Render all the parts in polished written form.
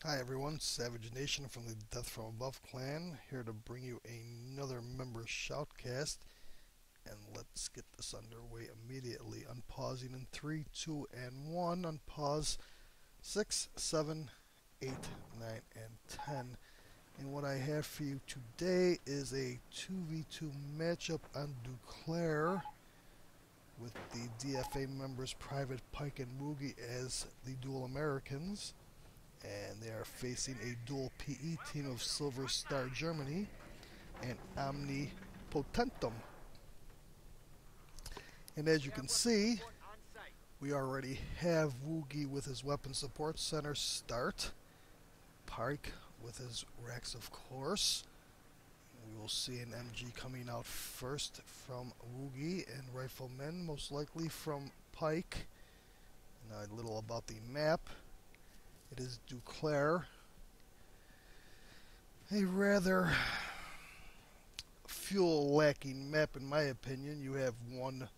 Hi everyone, Savage Nation from the Death From Above clan, here to bring you another member shoutcast, and let's get this underway immediately. Unpausing in 3, 2, and 1. Unpause 6, 7, 8, 9, and 10. And what I have for you today is a 2v2 matchup on Duclair with the DFA members PrivatePike and Woogie as the Duel Americans. And they are facing a Duel PE team of Silver Star Germany and Omnipotentum. And as you can see, we already have Woogie with his weapon support center start, Pike with his racks of course. We will see an MG coming out first from Woogie and riflemen most likely from Pike. Now a little about the map. It is Duclair, a rather fuel-lacking map in my opinion. You have one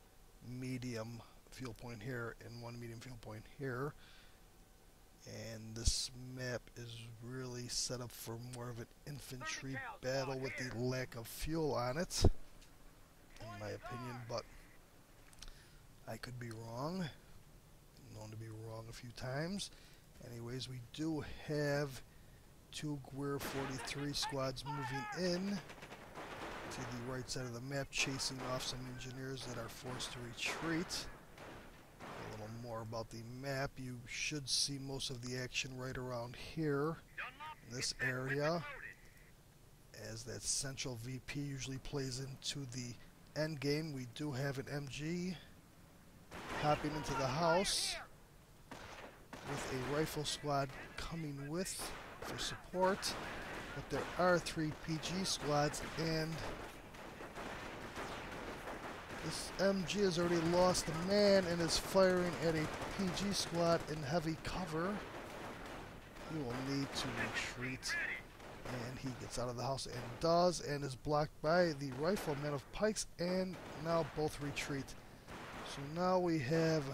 medium fuel point here and one medium fuel point here. And this map is really set up for more of an infantry battle with the lack of fuel on it, in my opinion, but I could be wrong. I'm known to be wrong a few times. Anyways, we do have two Guerre 43 squads moving in to the right side of the map, chasing off some engineers that are forced to retreat. A little more about the map. You should see most of the action right around here in this area, as that central VP usually plays into the end game. We do have an MG hopping into the house with a rifle squad coming with for support, but there are 3 PG squads, and this MG has already lost a man and is firing at a PG squad in heavy cover. He will need to retreat, and he gets out of the house and does, and is blocked by the riflemen of Pikes, and now both retreat. So now we have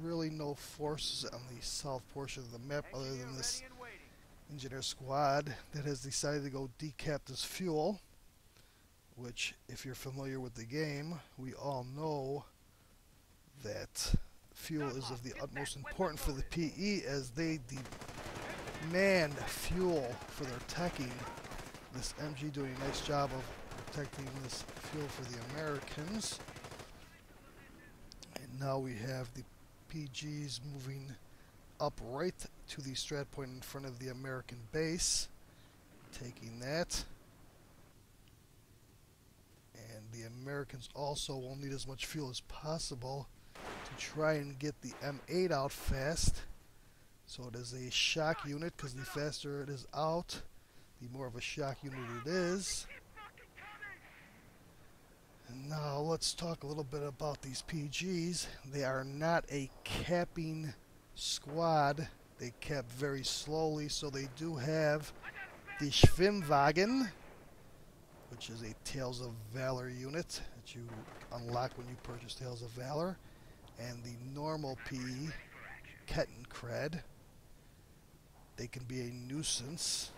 really no forces on the south portion of the map other than this engineer squad that has decided to go decap this fuel, which, if you're familiar with the game, we all know that fuel is of the utmost importance for the PE, as they demand fuel for their teching. This MG doing a nice job of protecting this fuel for the Americans. And now we have the PGs moving up right to the strat point in front of the American base, taking that. And the Americans also will need as much fuel as possible to try and get the M8 out fast. So it is a shock unit, because the faster it is out, the more of a shock unit it is. And now let's talk a little bit about these PGs. They are not a capping squad. They cap very slowly, so they do have the Schwimmwagen, which is a Tales of Valor unit that you unlock when you purchase Tales of Valor, and the normal PE, Kettenkred. They can be a nuisance,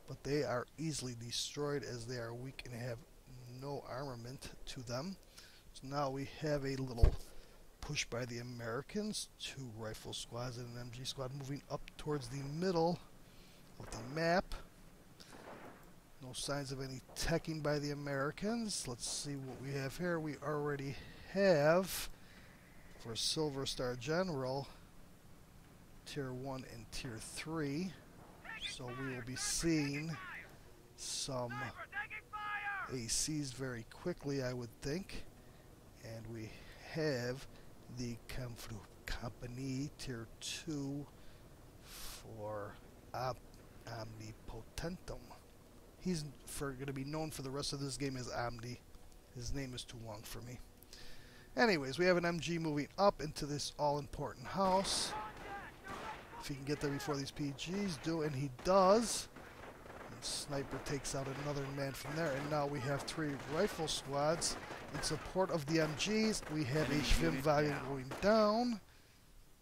but they are easily destroyed as they are weak and have no armament to them. So now we have a little push by the Americans, 2 rifle squads and an MG squad moving up towards the middle of the map. No signs of any teching by the Americans. Let's see what we have here. We already have, for Silver Star General, Tier 1 and Tier 3. So we will be seeing some ACs very quickly, I would think. And we have the Kampfru Company Tier 2 for Omnipotentum. He's going to be known for the rest of this game as Omni. His name is too long for me. Anyways, we have an MG moving up into this all-important house. If he can get there before these PGs do, and he does. And Sniper takes out another man from there, and now we have 3 rifle squads in support of the MGs. We have a Schwimmwagen going down.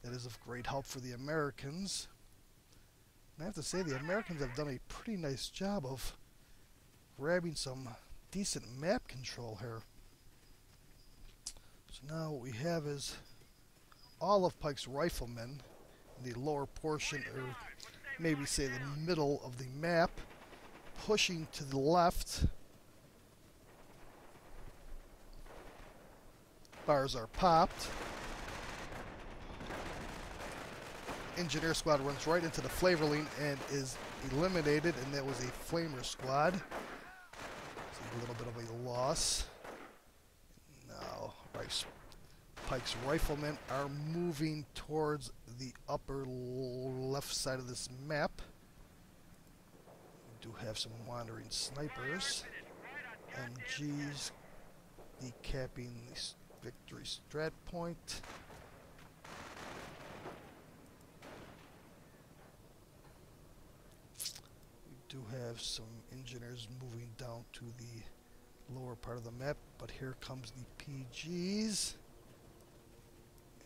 That is of great help for the Americans. I have to say the Americans have done a pretty nice job of grabbing some decent map control here. So now what we have is all of Pike's riflemen in the lower portion, or maybe say the middle of the map, pushing to the left. Bars are popped. Engineer squad runs right into the flavorling and is eliminated, and that was a flamer squad. So a little bit of a loss. Now, Pike's riflemen are moving towards the upper left side of this map. We do have some wandering snipers. MGs decapping the victory strat point. We do have some engineers moving down to the lower part of the map, but here comes the PGs.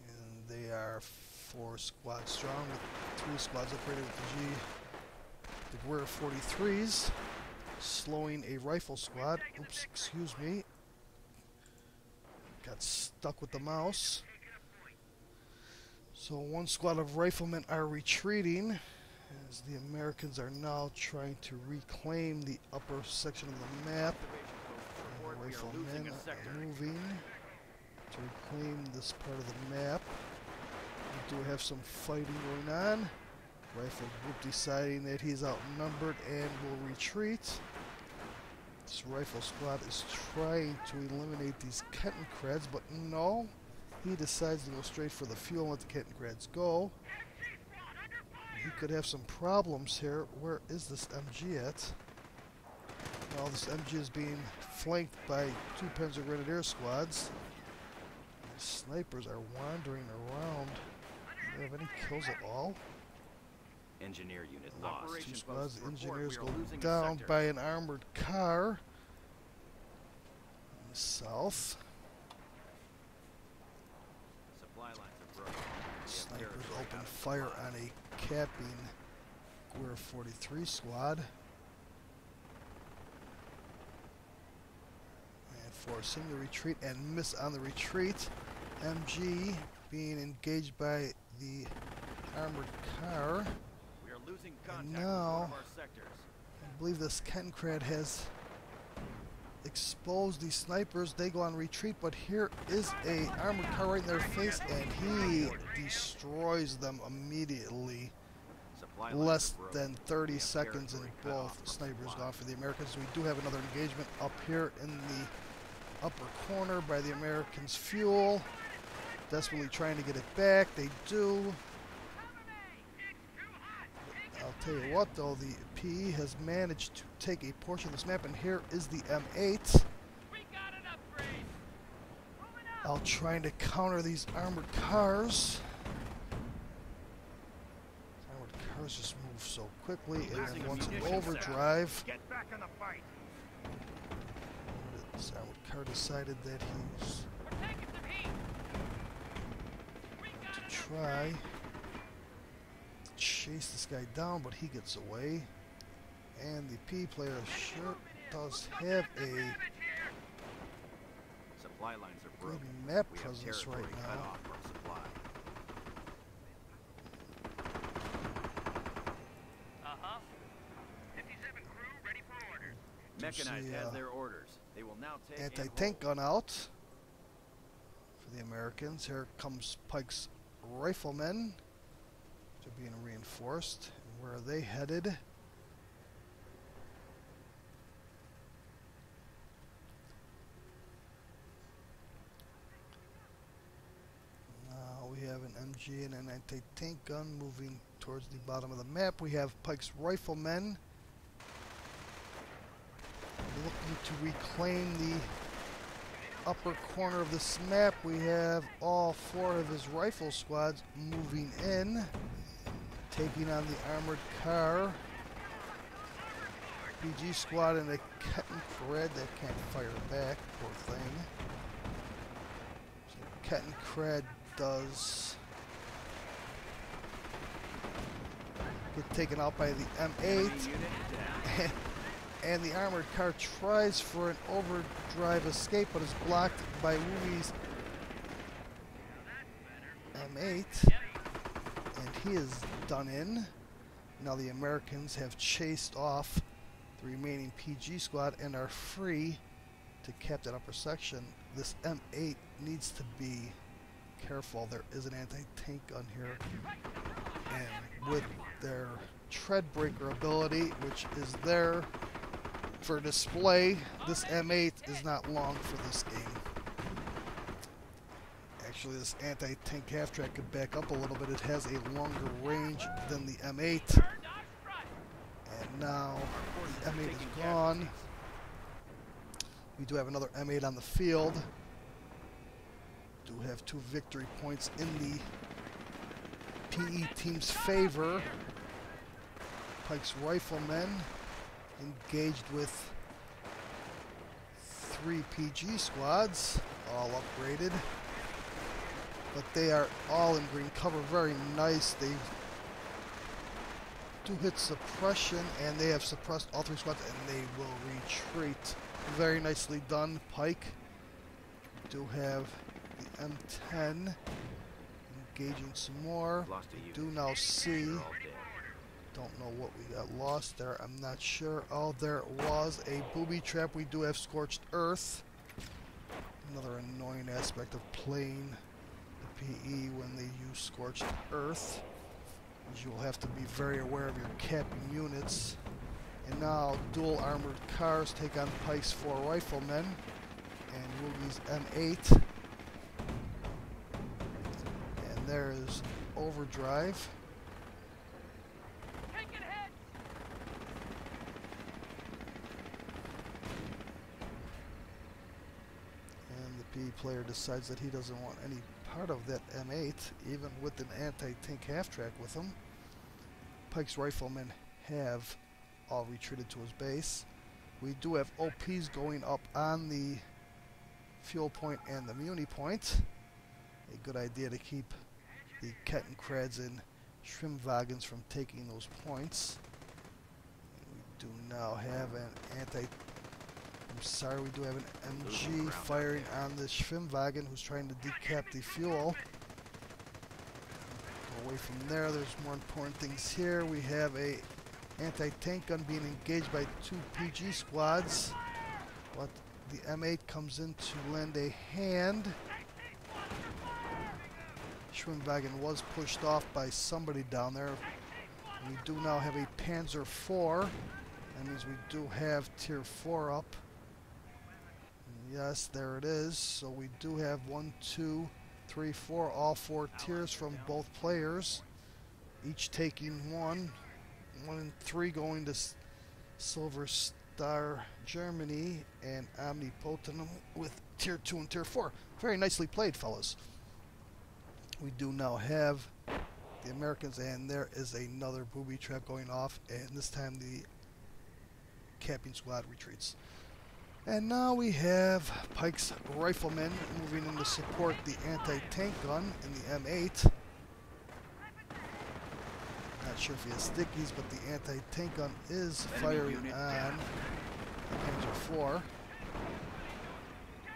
And they are 4 squads strong, with 3 squads upgraded with the Duclair 43s, slowing a rifle squad. Oops, excuse me. Got stuck with the mouse. So 1 squad of riflemen are retreating, as the Americans are now trying to reclaim the upper section of the map. And riflemen are moving to reclaim this part of the map. We do have some fighting going on. Rifle group deciding that he's outnumbered and will retreat. This rifle squad is trying to eliminate these Kenton creds, but no. He decides to go straight for the fuel and let the Kenton creds go. He could have some problems here. Where is this MG at? Well, this MG is being flanked by 2 Panzer Grenadier squads. The snipers are wandering around. Do they have any kills at all? Engineer unit lost. 2 squads. The engineers go down by an armored car in the south. Supply lines are broken. Snipers open fire on a capping Duclair 43 squad and force him to retreat and miss on the retreat. MG being engaged by the armored car. We are losing contact And with now, one of our sectors. I believe this Kencrad has exposed these snipers. They go on retreat, but here is a armored car right in their face, and he destroys them immediately. Supply lines Less are broken. than 30 We have seconds and territory cut both off from snipers supply. gone for the Americans. We do have another engagement up here in the upper corner by the Americans' fuel. Desperately trying to get it back. They do. I'll tell you what though, the PE has managed to take a portion of this map, and here is the M8. I'll trying to counter these armored cars. Armored cars just move so quickly, and then once in overdrive, Get back in the fight. this armored car decided that he's going to try to chase this guy down, but he gets away. And the P player sure does have a Supply lines are good broken. map We have presence territory right cut now. off from supply. Mechanized see, has their orders. They will now take Anti-tank gun out for the Americans. Here comes Pike's riflemen. They're being reinforced. And where are they headed? Now we have an MG and an anti-tank gun moving towards the bottom of the map. We have Pike's riflemen looking to reclaim the upper corner of this map. We have all 4 of his rifle squads moving in, taking on the armored car. PG squad and a Kenton Cred that can't fire back, poor thing. So Kenton Cred does get taken out by the Enemy M8. unit down. And the armored car tries for an overdrive escape, but is blocked by Wooey's M8. And he is done in. Now the Americans have chased off the remaining PG squad and are free to cap that upper section. This M8 needs to be careful. There is an anti-tank gun here. And with their tread breaker ability, which is there for display, this M8 is not long for this game. Actually, this anti-tank half-track could back up a little bit. It has a longer range than the M8. And now the M8 is gone. We do have another M8 on the field. Do have 2 victory points in the PE team's favor. Pike's riflemen engaged with 3 PG squads, all upgraded. But they are all in green cover, very nice. They do hit suppression, and they have suppressed all 3 squads, and they will retreat. Very nicely done, Pike. Do have the M10 engaging some more. Do now see. Don't know what we got lost there. I'm not sure. Oh, there was a booby trap. We do have scorched earth. Another annoying aspect of playing the PE when they use scorched earth, is you will have to be very aware of your capping units. And now dual armored cars take on Pike's 4 riflemen and Woogie's M8. And there is overdrive. And the PE player decides that he doesn't want any part of that M8, even with an anti-tank half-track with him. Pike's riflemen have all retreated to his base. We do have OPs going up on the fuel point and the muni point. A good idea to keep the Kettenkrads and Schwimmwagens from taking those points. We do now have an we do have an MG firing on the Schwimmwagen who's trying to decap the fuel. Go away from there. There's more important things here. We have a anti-tank gun being engaged by 2 PG squads, but the M8 comes in to lend a hand. Schwimmwagen was pushed off by somebody down there. We do now have a Panzer IV. That means we do have tier 4 up. Yes, there it is. So we do have 1, 2, 3, 4, all 4 tiers from both players, each taking 1. 1 and 3 going to Silver Star Germany, and Omnipotent with tier 2 and tier 4. Very nicely played, fellas. We do now have the Americans, and there is another booby trap going off, and this time the capping squad retreats. And now we have Pike's riflemen moving in to support the anti-tank gun in the M8. Not sure if he has stickies, but the anti-tank gun is firing on the Panzer IV.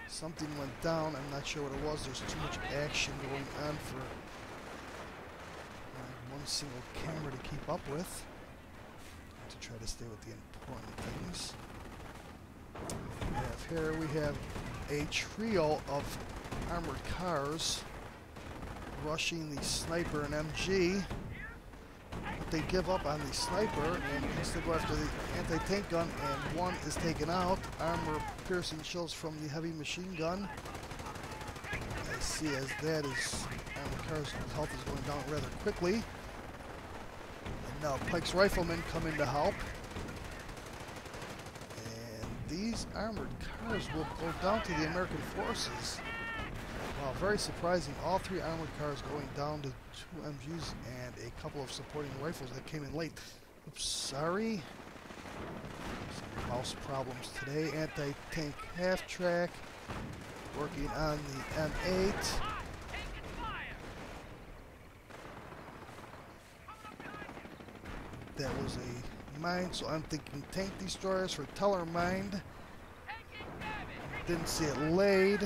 Something went down. I'm not sure what it was. There's too much action going on for one single camera to keep up with. To try to stay with the important things. We have a trio of armored cars rushing the sniper and MG. They give up on the sniper and instead go after the anti-tank gun, and one is taken out. Armor piercing shells from the heavy machine gun. I see as that is armored car's health is going down rather quickly. And now Pike's riflemen come in to help. These armored cars will go down to the American forces. Wow, very surprising. All 3 armored cars going down to 2 MGs and a couple of supporting rifles that came in late. Oops, sorry. Some mouse problems today. Anti-tank half-track. Working on the M8. that was a mine, so I'm thinking tank destroyers for teller mined. Didn't see it laid.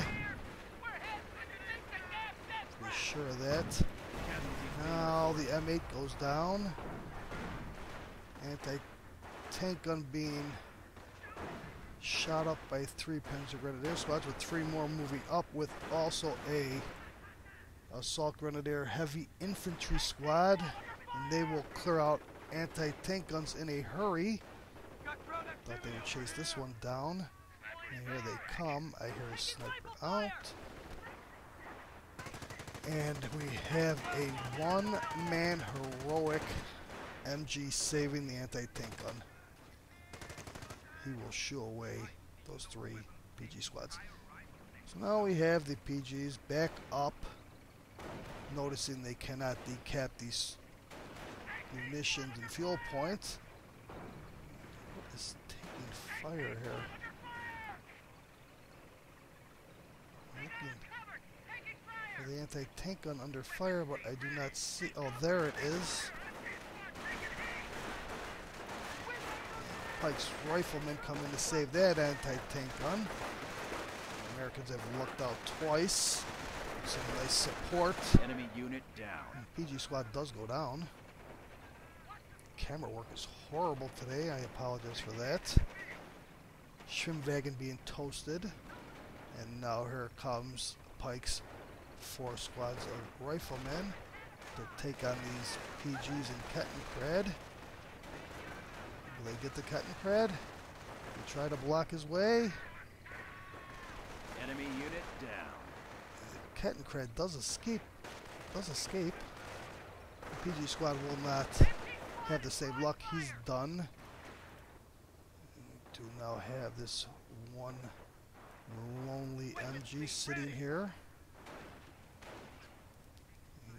Pretty sure of that. Now the M8 goes down. Anti-tank gun being shot up by 3 Panzer Grenadier squads, with 3 more moving up, with also a assault grenadier heavy infantry squad, and they will clear out anti-tank guns in a hurry. Thought they would chase this one down, and here they come. I hear a sniper out, and we have a one-man heroic MG saving the anti-tank gun. He will shoo away those 3 PG squads. So now we have the PGs back up, noticing they cannot decap these munitions and fuel points. What is taking fire here? Looking for the anti-tank gun under fire, but I do not see. Oh, there it is. Pike's riflemen come in to save that anti-tank gun. The Americans have looked out twice. Some nice support. Enemy unit down. PG squad does go down. Camera work is horrible today. I apologize for that. Schwimmwagen being toasted. And now here comes Pike's 4 squads of riflemen to take on these PGs in Kettenkrad. Will they get the Kettenkrad? They try to block his way. Enemy unit down. Kettenkrad does escape. The PG squad will not have the same luck. He's done. We do now have this one lonely MG sitting here.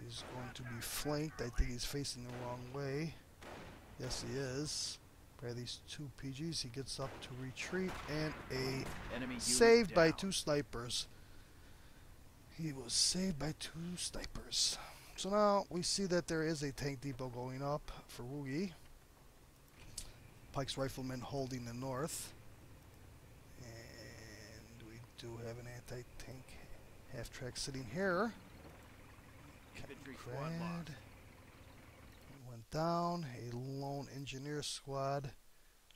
He's going to be flanked. I think he's facing the wrong way. Yes, he is. By these 2 PGs, he gets up to retreat, and Enemy saved down. by 2 snipers. He was saved by 2 snipers. So now we see that there is a tank depot going up for Woogie. Pike's riflemen holding the north. And we do have an anti-tank half-track sitting here. Infantry squad lost. Went down. A lone engineer squad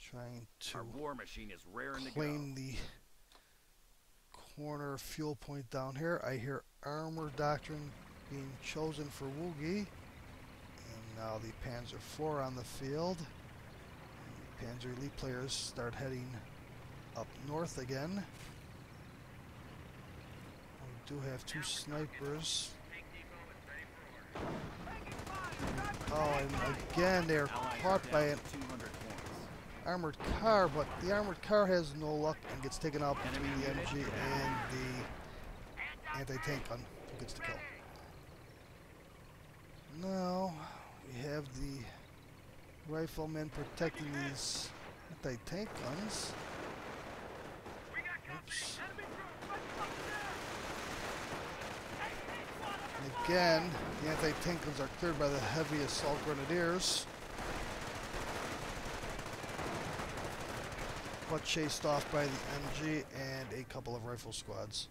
trying to Our war machine is raring to go. claim the corner fuel point down here. I hear armor doctrine being chosen for Woogie. And now the Panzer IV on the field. The Panzer Elite players start heading up north again. We do have 2 snipers. Oh, and again they're caught by an 200 points. armored car, but the armored car has no luck and gets taken out between the MG and the anti-tank gun, who gets the kill. Now we have the riflemen protecting these anti-tank guns. Oops. And again, the anti-tank guns are cleared by the heavy assault grenadiers, but chased off by the MG and a couple of rifle squads.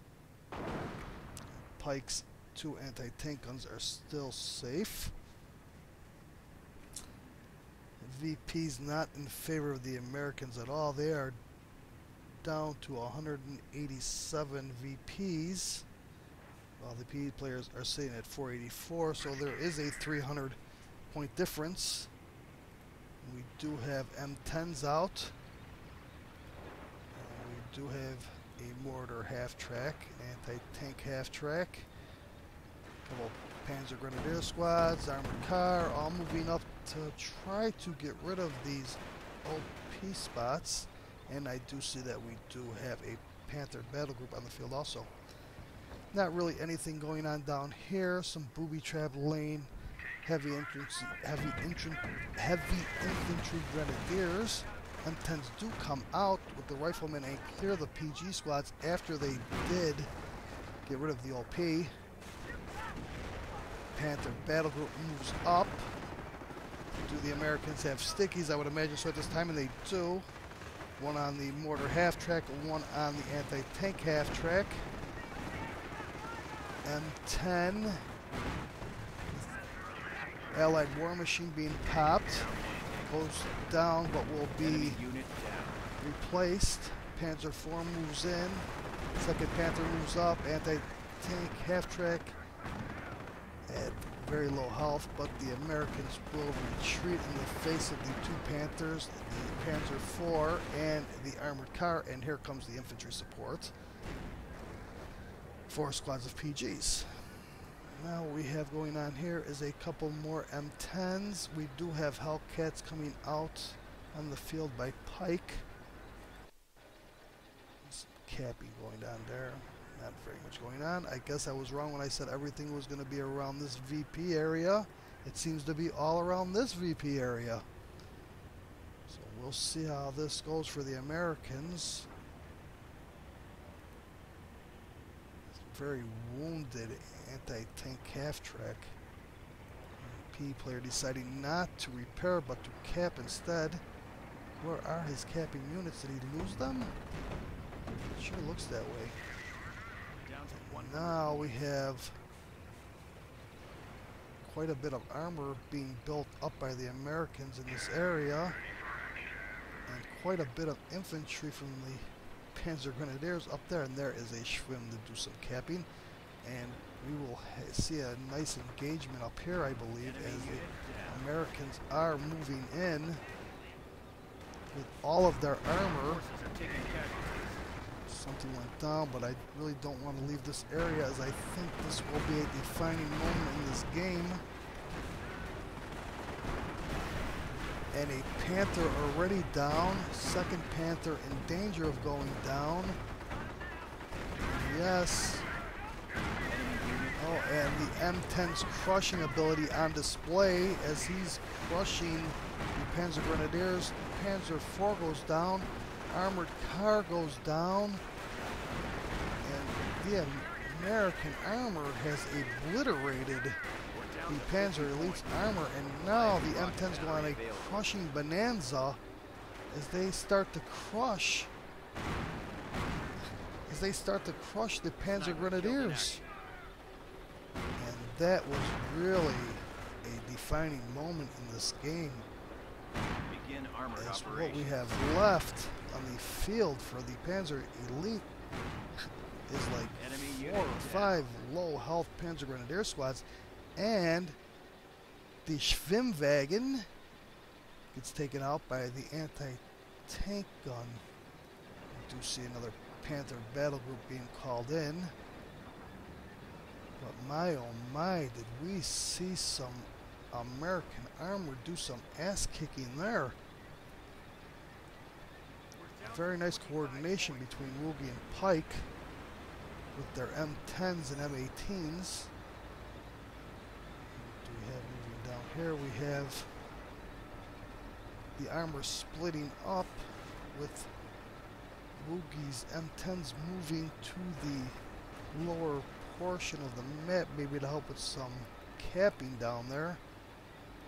Pike's 2 anti-tank guns are still safe. VP's not in favor of the Americans at all. They are down to 187 VPs, while the PE players are sitting at 484, so there is a 300 point difference. We do have M10s out. We do have a mortar half-track, anti-tank half-track, a couple Panzer Grenadier squads, armored car, all moving up to try to get rid of these OP spots. And I do see that we do have a Panther battle group on the field also. Not really anything going on down here. Some booby trap lane, heavy infantry grenadiers. M10s do come out with the riflemen and clear the PG squads after they did get rid of the OP. Panther battle group moves up. Do the Americans have stickies? I would imagine so at this time, and they do. One on the mortar half track and one on the anti-tank half track. M10. Allied war machine being popped. Goes down, but will be replaced. Panzer IV moves in. Second Panther moves up. Anti-tank half track at very low health, but the Americans will retreat in the face of the two Panthers, the Panzer IV and the armored car, and here comes the infantry support. 4 squads of PGs. Now what we have going on here is a couple more M10s. We do have Hellcats coming out on the field by Pike. Some capping going on there. Not very much going on. I guess I was wrong when I said everything was going to be around this VP area. It seems to be all around this VP area. So we'll see how this goes for the Americans. Very wounded anti-tank half track. P player deciding not to repair but to cap instead. Where are his capping units? Did he lose them? It sure looks that way. Now we have quite a bit of armor being built up by the Americans in this area, and quite a bit of infantry from the Panzer Grenadiers up there, and there is a Schwimm to do some capping, and we will see a nice engagement up here, I believe, as the Americans are moving in with all of their armor. Something went down, but I really don't want to leave this area, as I think this will be a defining moment in this game. And a Panther already down. Second Panther in danger of going down. Yes. Oh, and the M10's crushing ability on display as he's crushing the Panzer Grenadiers. Panzer IV goes down. Armored car goes down. And the American armor has obliterated the Panzer Elite's armor, and now the M10's go on a crushing bonanza as they start to crush the Panzer Grenadiers. And that was really a defining moment in this game, as what we have left on the field for the Panzer Elite is like 4 or 5 low health Panzer Grenadier squads, and the Schwimmwagen gets taken out by the anti-tank gun. We do see another Panther battle group being called in, but my oh my, did we see some American armor do some ass kicking there. Very nice coordination between Woogie and Pike with their M10s and M18s. What do we have moving down here? We have the armor splitting up with Woogie's M10s moving to the lower portion of the map, maybe to help with some capping down there,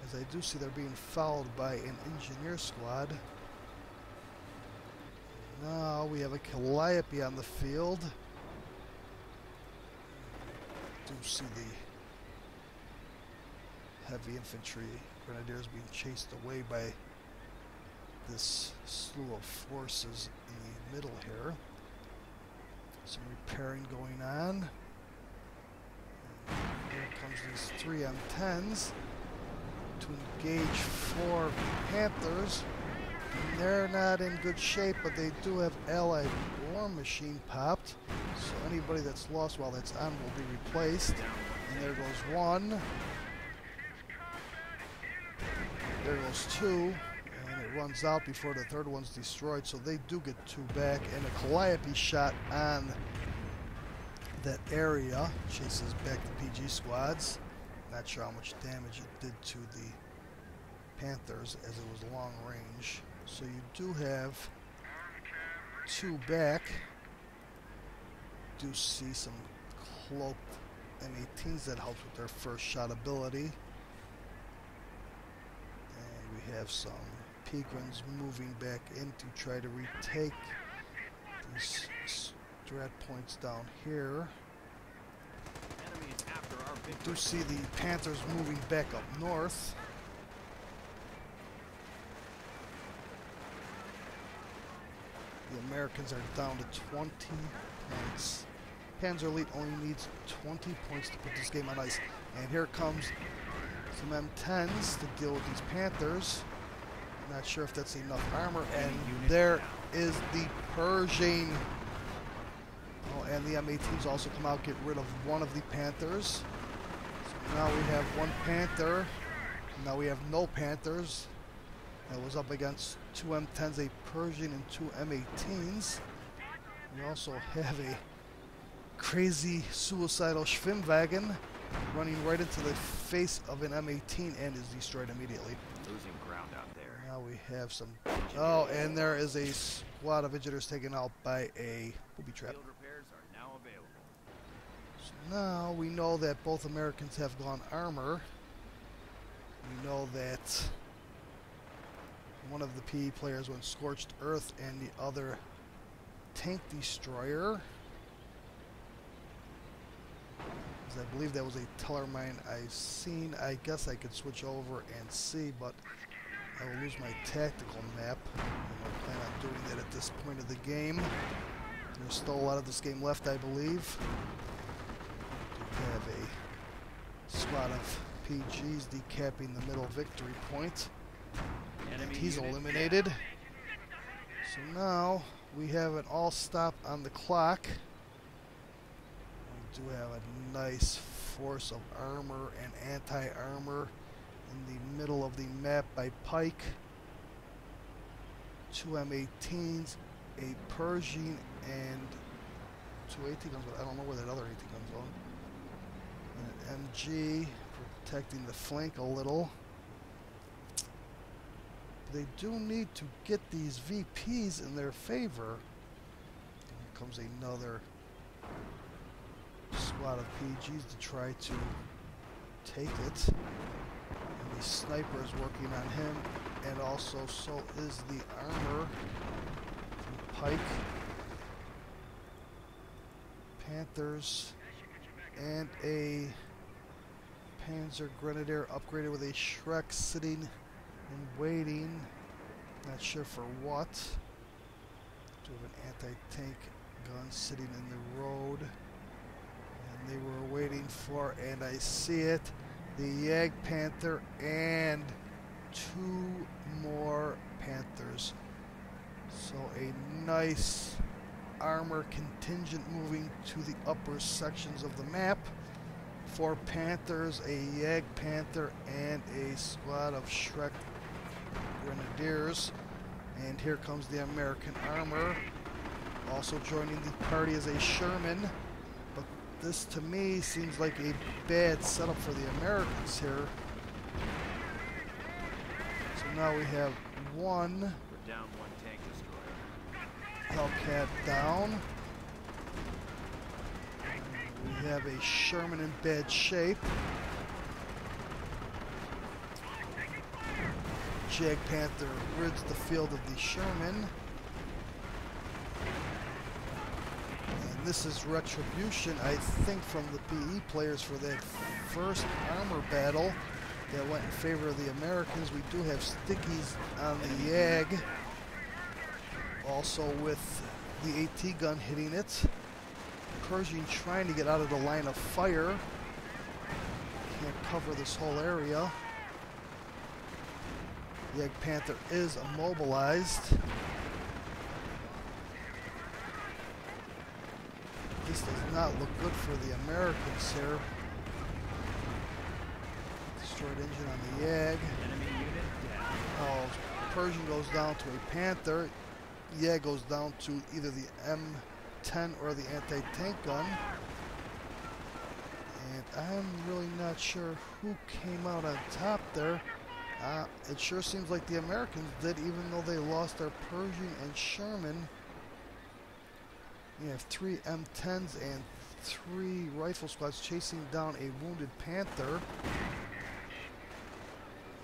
as I do see they're being followed by an engineer squad. Now we have a Calliope on the field. Do see the heavy infantry grenadiers being chased away by this slew of forces in the middle here. Some repairing going on. And here comes these 3 M10s to engage 4 Panthers. And they're not in good shape, but they do have Allied war machine popped. So anybody that's lost while that's on will be replaced. And there goes 1. There goes 2. And it runs out before the third one's destroyed. So they do get 2 back. And a Calliope shot on that area chases back the PG squads. Not sure how much damage it did to the Panthers, as it was long range. So you do have 2 back. Do see some cloaked M18s that helps with their first shot ability. have some Pegrins moving back in to try to retake these strat points down here. Enemy is after our We victory. do see the Panthers moving back up north. The Americans are down to 20 points. Panzer Elite only needs 20 points to put this game on ice. And here comes some M10s to deal with these Panthers. Not sure if that's enough armor. And there is the Pershing. Oh, and the M18s also come out, get rid of one of the Panthers. So now we have one Panther. Now we have no Panthers. That was up against two M10s, a Pershing, and two M18s. We also have a crazy suicidal Schwimmwagen running right into the face of an M18 and is destroyed immediately. Losing ground out there. Now we have some... Oh, and there is a squad of Engineers taken out by a booby trap. Field repairs are now available. So now we know that both Americans have gone armor. We know that one of the PE players went Scorched Earth and the other Tank Destroyer. I believe that was a teller mine I've seen. I guess I could switch over and see, but I will lose my tactical map. I don't plan on doing that at this point of the game. There's still a lot of this game left, I believe. We have a squad of PGs decapping the middle victory point. And he's eliminated. So now we have an all stop on the clock. We do have a nice force of armor and anti-armor in the middle of the map by Pike. Two M18s, a Pershing, and two AT guns, but I don't know where that other AT gun's on. And an MG protecting the flank a little. They do need to get these VPs in their favor. Here comes another squad of PGs to try to take it. And the sniper is working on him, and also so is the armor from Pike. Panthers and a Panzer Grenadier upgraded with a Shrek sitting and waiting. Not sure for what. Do have an anti-tank gun sitting in the road. And they were waiting for, and I see it, the Yag Panther and two more Panthers. So a nice armor contingent moving to the upper sections of the map. 4 Panthers, a Yag Panther, and a squad of Shrek Grenadiers. And here comes the American armor. Also joining the party is a Sherman. But this to me seems like a bad setup for the Americans here. So now we have one We're down one tank destroyer. Hellcat down. We have a Sherman in bad shape. Jag Panther rids the field of the Sherman. And this is retribution, I think, from the PE players for that first armor battle that went in favor of the Americans. We do have stickies on the Yag. Also with the AT gun hitting it. Pershing trying to get out of the line of fire. Can't cover this whole area. Yag Panther is immobilized. This does not look good for the Americans here. Destroyed engine on the Yag. Enemy unit down. Oh, Pershing goes down to a Panther. Yag goes down to either the M10 or the anti-tank gun. And I'm really not sure who came out on top there. It sure seems like the Americans did, even though they lost their Pershing and Sherman. We have 3 M10s and 3 rifle squads chasing down a wounded Panther.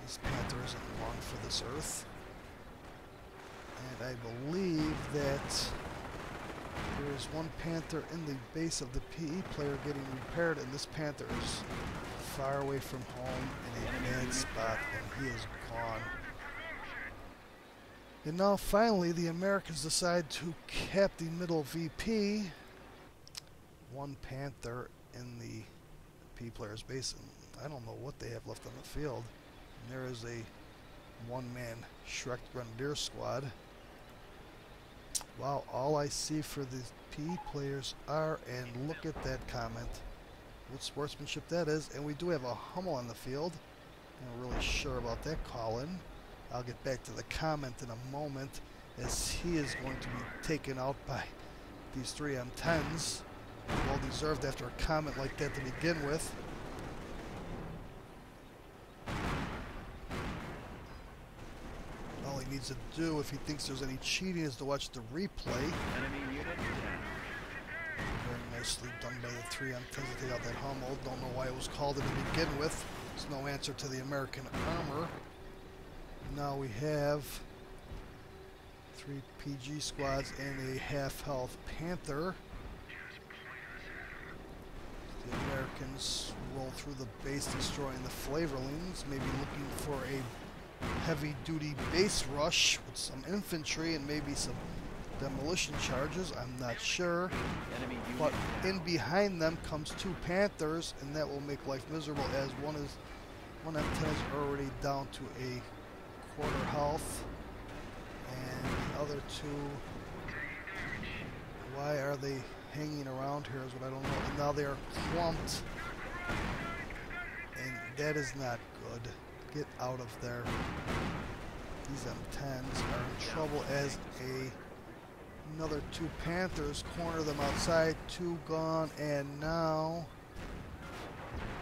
This Panther isn't long for this earth. And I believe that there is one Panther in the base of the PE player getting repaired, and this Panther is far away from home in a bad spot, and he is gone. And now finally the Americans decide to cap the middle VP. One Panther in the P player's base, and I don't know what they have left on the field. And there is a one-man Shrek Grenadier squad. Wow, all I see for the PE players are, and look at that comment. What sportsmanship that is. And we do have a Hummel on the field. I'm not really sure about that call-in. I'll get back to the comment in a moment, as he is going to be taken out by these 3 M10s. Well deserved after a comment like that to begin with. All he needs to do, if he thinks there's any cheating, is to watch the replay. Enemy unit down. Very nicely done by the 3 M10s to take out that Hummel. Don't know why it was called in to begin with. There's no answer to the American armor. Now we have 3 PG squads and a half-health Panther. The Americans roll through the base, destroying the Flavorlings, maybe looking for a heavy-duty base rush with some infantry and maybe some demolition charges. I'm not sure. But in behind them comes 2 Panthers, and that will make life miserable, as one M10 is already down to a quarter health, and the other 2, why are they hanging around here is what I don't know. And now they are clumped, and that is not good. Get out of there. These M10s are in trouble, as another 2 Panthers corner them outside. 2 gone, and now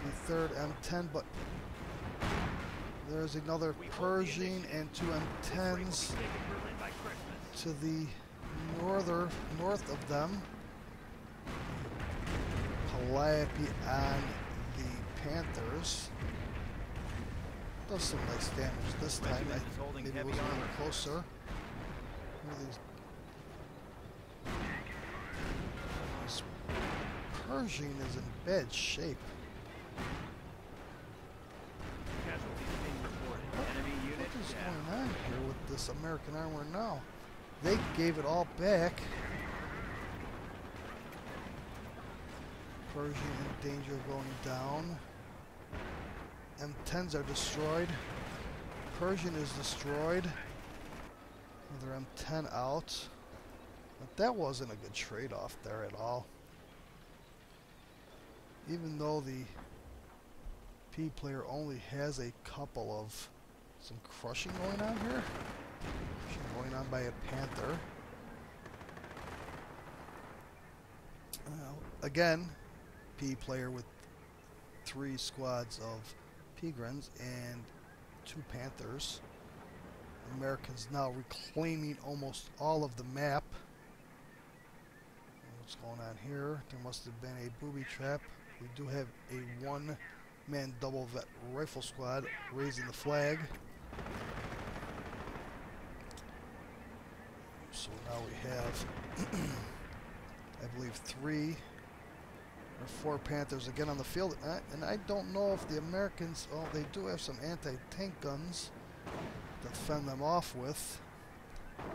the 3rd M10, but there's another Pershing and 2 M10s to the north of them. Calliope on the Panthers. Does some nice damage this time. Maybe it was a little closer. This Pershing is in bad shape. What is going on here with this American armor now? They gave it all back. Pershing in danger of going down. M10s are destroyed. Pershing is destroyed. Another M10 out. But that wasn't a good trade-off there at all. Even though the P player only has a couple of some crushing going on here. Crushing going on by a Panther. Again, P player with 3 squads of Pigrins and 2 Panthers. Americans now reclaiming almost all of the map. What's going on here? There must have been a booby trap. We do have a 1-man double vet rifle squad raising the flag. So now we have, I believe, 3 or 4 Panthers again on the field. And I don't know if the Americans, oh, they do have some anti-tank guns to fend them off with.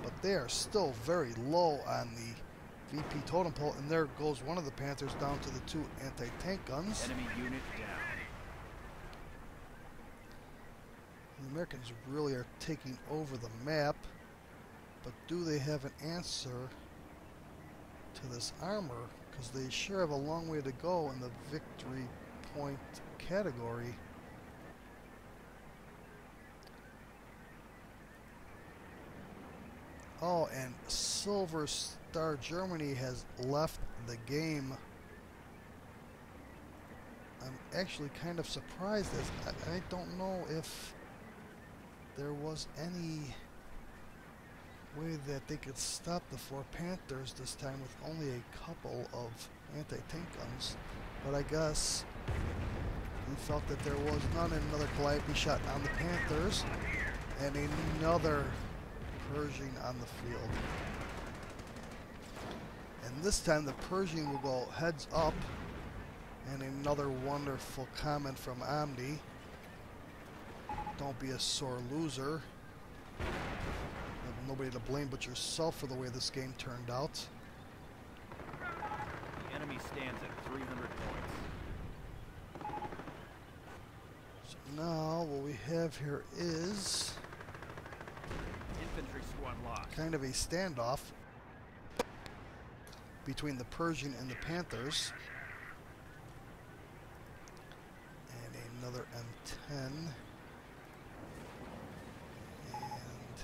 But they are still very low on the VP totem pole. And there goes one of the Panthers down to the 2 anti-tank guns. Enemy unit down. The Americans really are taking over the map, but do they have an answer to this armor? Because they sure have a long way to go in the victory point category. Oh, and Silver Star Germany has left the game. I'm actually kind of surprised, as I don't know if there was any way that they could stop the 4 Panthers this time with only a couple of anti-tank guns. But I guess the felt that there was none, and another Calliope shot on the Panthers, and another Pershing on the field. And this time the Pershing will go heads up, and another wonderful comment from Omni. Don't be a sore loser. You have nobody to blame but yourself for the way this game turned out. The enemy stands at 300 points. So now what we have here is Infantry squad lost. kind of a standoff between the Pershing and the Panthers. And another M10. And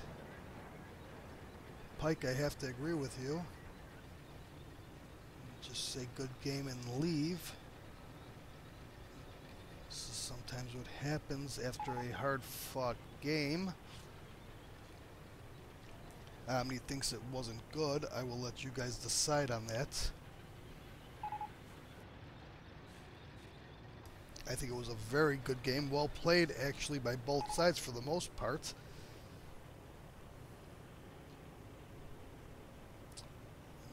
Pike, I have to agree with you. Just say good game and leave. This is sometimes what happens after a hard-fought game. Omni thinks it wasn't good. I will let you guys decide on that. I think it was a very good game. Well played, actually, by both sides for the most part.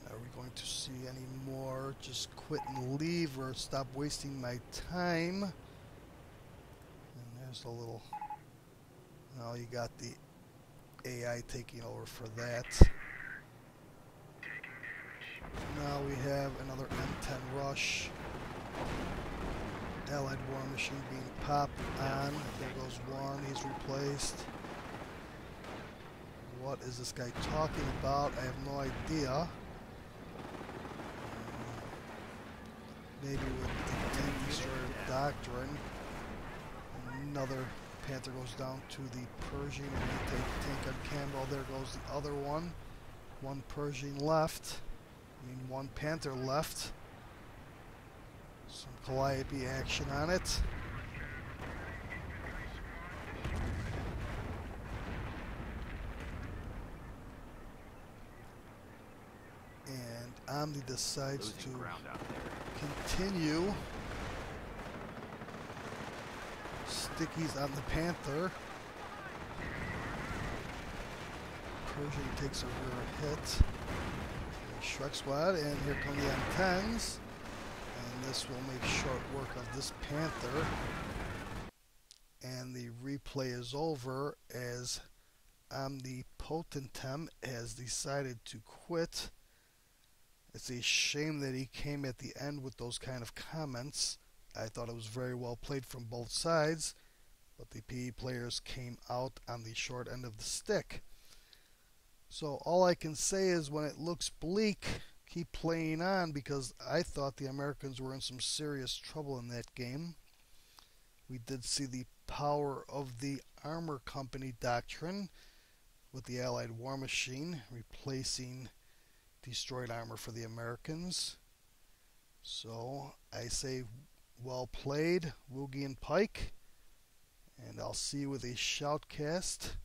Are we going to see any more just quit and leave or stop wasting my time? And there's a little... Now you got the AI taking over for that. Now we have another M10 rush. Allied War Machine being popped on. There goes one. He's replaced. What is this guy talking about? I have no idea. Maybe with the tank destroyer doctrine. Another Panther goes down to the Pershing, and they take tank on Campbell. There goes the other one. One Pershing left. I mean, one Panther left. Some Calliope action on it. And Omni decides to continue. Stickies on the Panther. Pershing takes a rear hit. Shrek Squad, and here come the M10s. And this will make short work of this Panther. And the replay is over as Omnipotentem has decided to quit. It's a shame that he came at the end with those kind of comments. I thought it was very well played from both sides, but the PE players came out on the short end of the stick. So all I can say is when it looks bleak, keep playing on, because I thought the Americans were in some serious trouble in that game. We did see the power of the armor company doctrine with the Allied War Machine replacing destroyed armor for the Americans. So I say well played, Woogie and Pike, and I'll see you with a shoutcast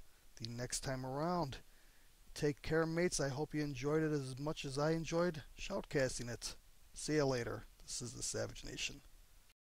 the next time around. Take care, mates. I hope you enjoyed it as much as I enjoyed shoutcasting it. See you later. This is the Savage Nation.